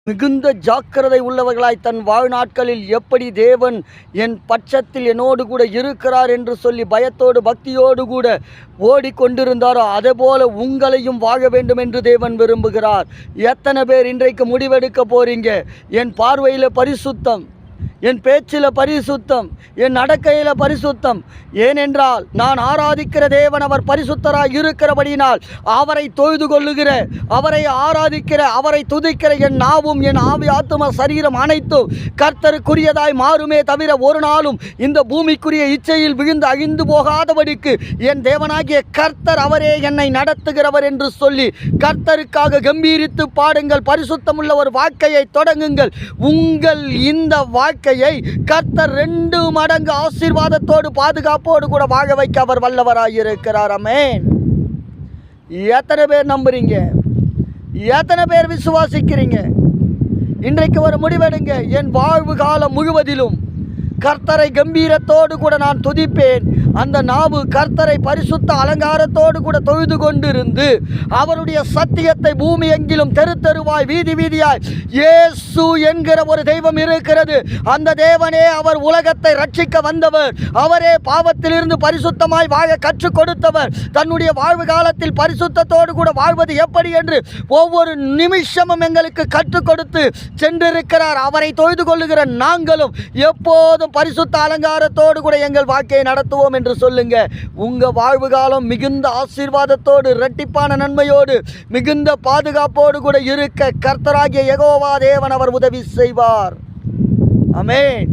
மிகுந்த ஜாக்கிரதை உள்ளவர்களாய் தன் வாழ்நாட்களில் எப்படி தேவன் என் பட்சத்தில் என்னோடு கூட இருக்கிறார் என்று சொல்லி பயத்தோடு பக்தியோடு கூட ஓடிக்கொண்டிருந்தாரோ அதேபோல உங்களையும் வாழ வேண்டும் என்று தேவன் விரும்புகிறார். எத்தனை பேர் இன்றைக்கு முடிவெடுக்க போறீங்க? என் பார்வையில் பரிசுத்தம், என் பேச்சில் பரிசுத்தம், என் நடக்கையில் பரிசுத்தம். ஏனென்றால் நான் ஆராதிக்கிற தேவன் அவர் பரிசுத்தராய் இருக்கிறபடியினால் அவரை தொழுது கொள்ளுகிற, அவரை ஆராதிக்கிற, அவரை துதிக்கிற என் நாவும் என் ஆவி ஆத்தும சரீரம் அனைத்தும் கர்த்தருக்குரியதாய் மாறுமே தவிர ஒரு நாளும் இந்த பூமிக்குரிய இச்சையில் விழுந்து அழிந்து போகாதபடிக்கு என் தேவனாகிய கர்த்தர் அவரே என்னை நடத்துகிறவர் என்று சொல்லி கர்த்தருக்காக கம்பீரித்து பாடுங்கள். பரிசுத்தமுள்ள ஒரு வாழ்க்கையை தொடங்குங்கள். உங்கள் இந்த வாழ்க்கையை கர்த்தர் 2 மடங்கு ஆசீர்வாதத்தோடு பாதுகாப்போடு கூட வாழ வைக்க அவர் வல்லவராயிருக்கிறார். ஆமென். எத்தனை பேர் நம்புறீங்க? எத்தனை பேர் விசுவாசிக்கிறீங்க? இன்றைக்கு ஒரு முடிவெடுங்க. என் வாழ்வு காலம் முழுவதிலும் கர்த்தரை கம்பீரத்தோடு கூட நான் துதிப்பேன். அந்த நாவு கர்த்தரை பரிசுத்த அலங்காரத்தோடு கூட தொழுது கொண்டிருந்து அவருடைய சத்தியத்தை பூமி எங்கிலும் தெரு தெருவாய் வீதி வீதியாய் இயேசு என்கிற ஒரு தெய்வம் இருக்கிறது. அந்த தேவனே அவர் உலகத்தை ரட்சிக்க வந்தவர். அவரே பாவத்திலிருந்து பரிசுத்தமாய் வாழ கற்றுக் கொடுத்தவர். தன்னுடைய வாழ்வு காலத்தில் பரிசுத்தத்தோடு கூட வாழ்வது எப்படி என்று ஒவ்வொரு நிமிஷமும் எங்களுக்கு கற்றுக் கொடுத்து சென்றிருக்கிறார். அவரை தொழுது கொள்ளுகிற நாங்களும் எப்போதும் பரிசுத்த அலங்காரத்தோடு கூட எங்கள் வாழ்க்கையை நடத்துவோம் என்று சொல்லுங்க. உங்க வாழ்வு காலம் மிகுந்த ஆசீர்வாதத்தோடு, இரட்டிப்பான நன்மையோடு, மிகுந்த பாதுகாப்போடு கூட இருக்க கர்த்தராகிய யெகோவா தேவன் அவர் உதவி செய்வார். ஆமென்.